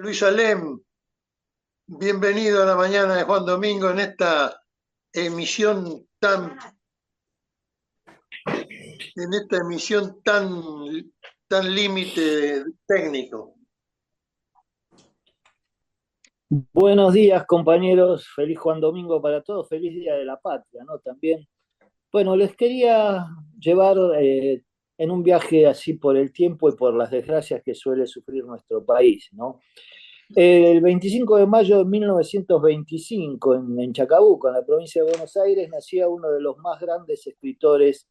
Luis Alem, bienvenido a la mañana de Juan Domingo en esta emisión tan, tan límite técnico. Buenos días, compañeros. Feliz Juan Domingo para todos. Feliz Día de la Patria, ¿no? También. Bueno, les quería llevar en un viaje así por el tiempo y por las desgracias que suele sufrir nuestro país, ¿no? El 25 de mayo de 1925, en Chacabuco, en la provincia de Buenos Aires, nacía uno de los más grandes escritores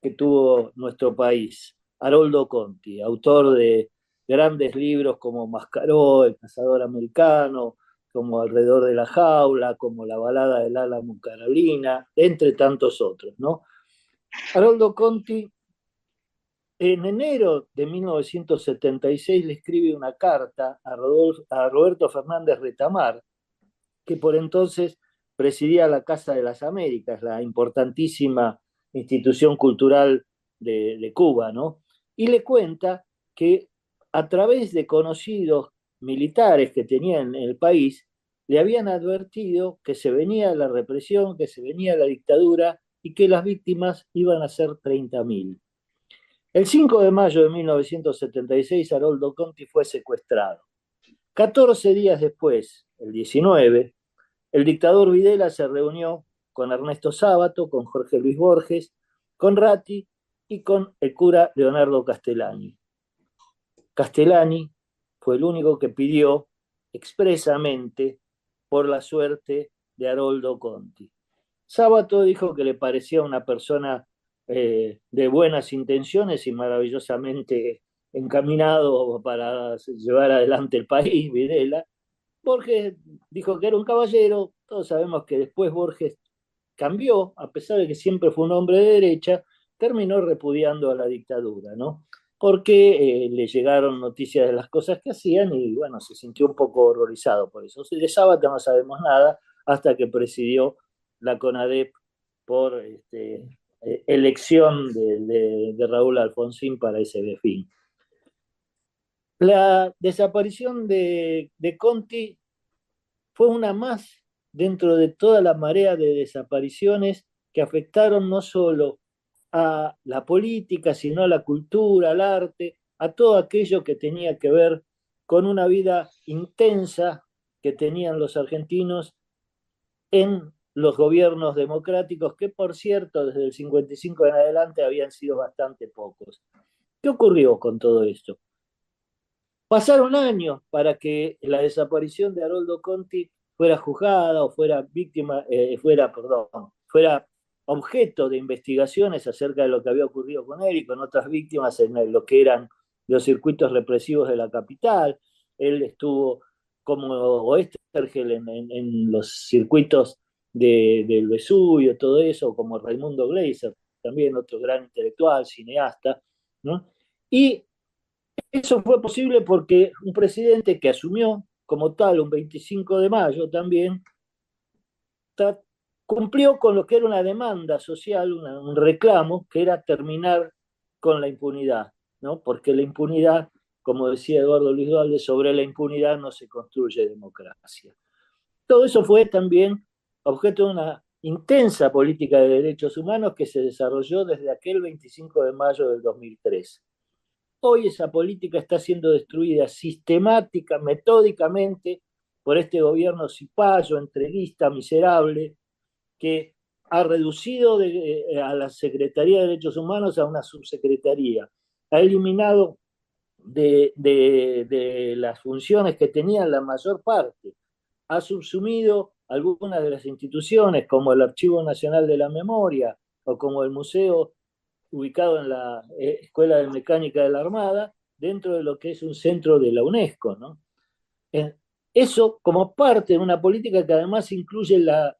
que tuvo nuestro país, Haroldo Conti, autor de grandes libros como Mascaró, El cazador americano, como Alrededor de la jaula, como La balada del Álamo Carolina, entre tantos otros, ¿no? Haroldo Conti, en enero de 1976, le escribe una carta a Roberto Fernández Retamar, que por entonces presidía la Casa de las Américas, la importantísima institución cultural de Cuba, ¿no? Y le cuenta que a través de conocidos militares que tenían en el país, le habían advertido que se venía la represión, que se venía la dictadura y que las víctimas iban a ser 30.000. El 5 de mayo de 1976, Haroldo Conti fue secuestrado. 14 días después, el 19, el dictador Videla se reunió con Ernesto Sábato, con Jorge Luis Borges, con Ratti y con el cura Leonardo Castellani. Castellani fue el único que pidió expresamente por la suerte de Haroldo Conti. Sábato dijo que le parecía una persona de buenas intenciones y maravillosamente encaminado para llevar adelante el país, Videla. Borges dijo que era un caballero. Todos sabemos que después Borges cambió, a pesar de que siempre fue un hombre de derecha, terminó repudiando a la dictadura, ¿no? Porque le llegaron noticias de las cosas que hacían y, bueno, se sintió un poco horrorizado por eso. De Sábato no sabemos nada hasta que presidió la CONADEP por elección de Raúl Alfonsín para ese fin. La desaparición de Conti fue una más dentro de toda la marea de desapariciones que afectaron no solo a la política, sino a la cultura, al arte, a todo aquello que tenía que ver con una vida intensa que tenían los argentinos en los gobiernos democráticos, que por cierto desde el 55 en adelante habían sido bastante pocos. ¿Qué ocurrió con todo esto? Pasaron años para que la desaparición de Haroldo Conti fuera juzgada o fuera fuera objeto de investigaciones acerca de lo que había ocurrido con él y con otras víctimas en lo que eran los circuitos represivos de la capital. Él estuvo como Oestergel en los circuitos del Vesubio, todo eso, como Raimundo Gleiser, también otro gran intelectual, cineasta, ¿no? Y eso fue posible porque un presidente que asumió como tal un 25 de mayo también cumplió con lo que era una demanda social, un reclamo, que era terminar con la impunidad, ¿no? Porque la impunidad, como decía Eduardo Luis Duhalde, sobre la impunidad no se construye democracia. Todo eso fue también objeto de una intensa política de derechos humanos que se desarrolló desde aquel 25 de mayo del 2003. Hoy esa política está siendo destruida sistemática, metódicamente, por este gobierno cipayo, entreguista, miserable, que ha reducido a la Secretaría de Derechos Humanos a una subsecretaría. Ha eliminado de las funciones que tenían la mayor parte. Ha subsumido algunas de las instituciones, como el Archivo Nacional de la Memoria o como el Museo ubicado en la Escuela de Mecánica de la Armada, dentro de lo que es un centro de la UNESCO, ¿no? Eso como parte de una política que además incluye la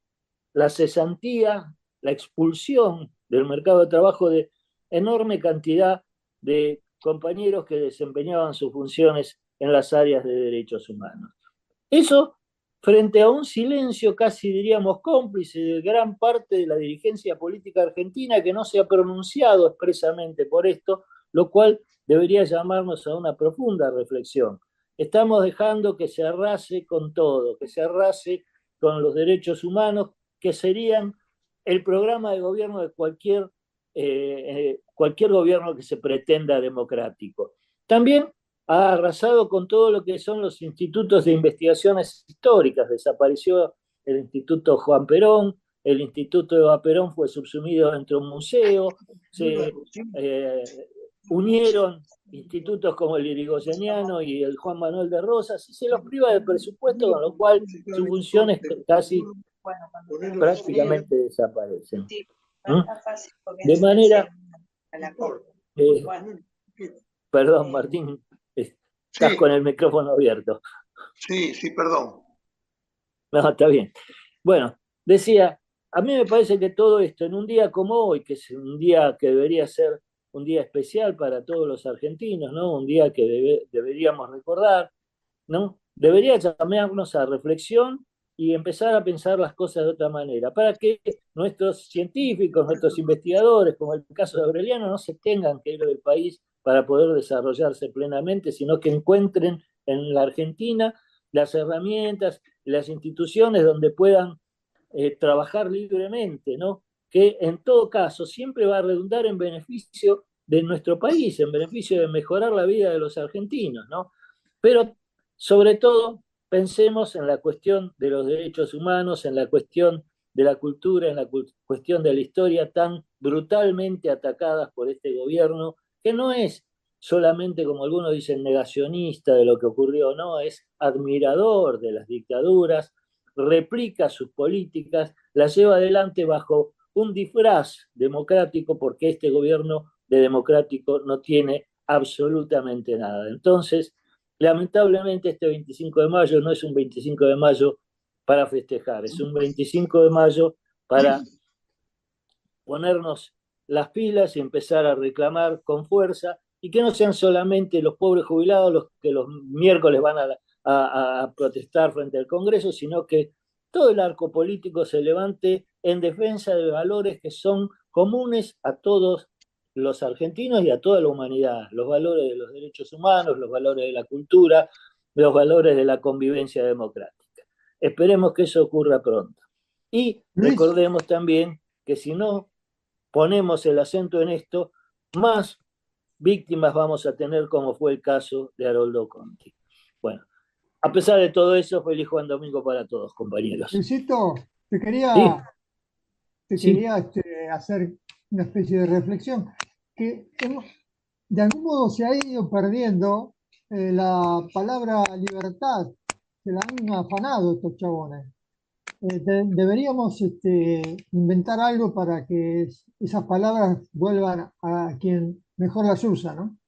cesantía, la expulsión del mercado de trabajo de enorme cantidad de compañeros que desempeñaban sus funciones en las áreas de derechos humanos. Eso frente a un silencio casi diríamos cómplice de gran parte de la dirigencia política argentina que no se ha pronunciado expresamente por esto, lo cual debería llamarnos a una profunda reflexión. estamos dejando que se arrase con todo, que se arrase con los derechos humanos, que serían el programa de gobierno de cualquier gobierno que se pretenda democrático. También ha arrasado con todo lo que son los institutos de investigaciones históricas. Desapareció el Instituto Juan Perón, el Instituto Eva Perón fue subsumido dentro de un museo, se unieron institutos como el Irigoyeniano y el Juan Manuel de Rosas, y se los priva del presupuesto, con lo cual sus funciones casi prácticamente desaparecen. ¿Mm? De manera... perdón, Martín, estás Sí, con el micrófono abierto. sí, perdón. No, está bien. Bueno, decía, a mí me parece que todo esto en un día como hoy, que es un día que debería ser un día especial para todos los argentinos, ¿no? Un día que deberíamos recordar, ¿no? Debería llamarnos a reflexión y empezar a pensar las cosas de otra manera, para que nuestros científicos, nuestros investigadores, como el caso de Aureliano, no se tengan que ir del país para poder desarrollarse plenamente, sino que encuentren en la Argentina las herramientas, las instituciones donde puedan trabajar libremente, ¿no? Que en todo caso siempre va a redundar en beneficio de nuestro país, en beneficio de mejorar la vida de los argentinos, ¿no? Pero sobre todo pensemos en la cuestión de los derechos humanos, en la cuestión de la cultura, en la cuestión de la historia tan brutalmente atacadas por este gobierno, que no es solamente, como algunos dicen, negacionista de lo que ocurrió, no, es admirador de las dictaduras, replica sus políticas, las lleva adelante bajo un disfraz democrático, porque este gobierno de democrático no tiene absolutamente nada. Entonces, lamentablemente este 25 de mayo no es un 25 de mayo para festejar, es un 25 de mayo para ponernos las pilas y empezar a reclamar con fuerza, y que no sean solamente los pobres jubilados los que los miércoles van a protestar frente al Congreso, sino que todo el arco político se levante en defensa de valores que son comunes a todos los argentinos y a toda la humanidad, los valores de los derechos humanos, los valores de la cultura, los valores de la convivencia democrática. Esperemos que eso ocurra pronto. Y Luis, recordemos también que si no ponemos el acento en esto, más víctimas vamos a tener, como fue el caso de Haroldo Conti. Bueno, a pesar de todo eso, feliz Juan Domingo para todos, compañeros. Luisito, te Sí, quería, te sí. quería hacer una especie de reflexión, que de algún modo se ha ido perdiendo la palabra libertad, se la han afanado estos chabones. Deberíamos inventar algo para que esas palabras vuelvan a quien mejor las usa, ¿no?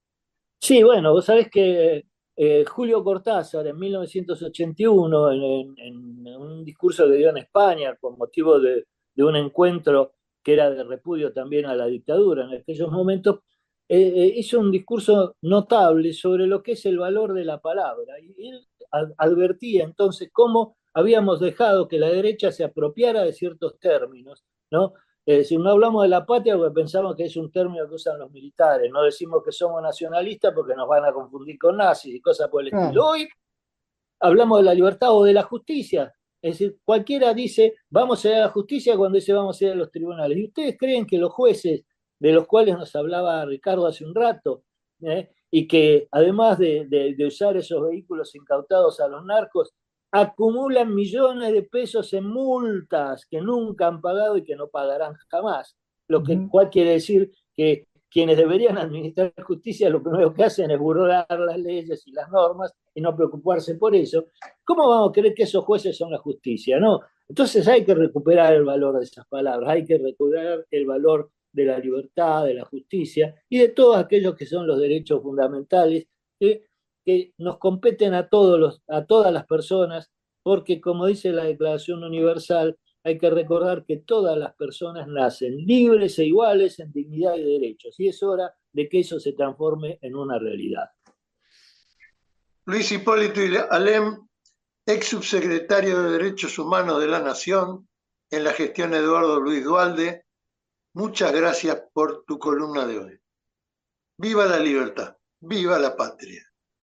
Sí, bueno, vos sabés que Julio Cortázar en 1981, en un discurso que dio en España con motivo de un encuentro que era de repudio también a la dictadura en aquellos momentos, hizo un discurso notable sobre lo que es el valor de la palabra. Y él advertía entonces cómo habíamos dejado que la derecha se apropiara de ciertos términos, ¿no? Si no hablamos de la patria, porque pensamos que es un término que usan los militares, no decimos que somos nacionalistas porque nos van a confundir con nazis y cosas por el estilo. Claro, Hoy hablamos de la libertad o de la justicia, es decir, cualquiera dice vamos a ir a la justicia cuando dice vamos a ir a los tribunales. ¿Y ustedes creen que los jueces, de los cuales nos hablaba Ricardo hace un rato, y que además de usar esos vehículos incautados a los narcos, acumulan millones de pesos en multas que nunca han pagado y que no pagarán jamás? Lo que ujú, cual quiere decir que quienes deberían administrar justicia lo primero que hacen es burlar las leyes y las normas y no preocuparse por eso. ¿Cómo vamos a creer que esos jueces son la justicia? No. Entonces hay que recuperar el valor de esas palabras, hay que recuperar el valor de la libertad, de la justicia y de todos aquellos que son los derechos fundamentales que nos competen a todas las personas, porque como dice la Declaración Universal, hay que recordar que todas las personas nacen libres e iguales en dignidad y derechos, y es hora de que eso se transforme en una realidad. Luis Hipólito Alem, ex subsecretario de Derechos Humanos de la Nación en la gestión de Eduardo Luis Duhalde, muchas gracias por tu columna de hoy. Viva la libertad, viva la patria.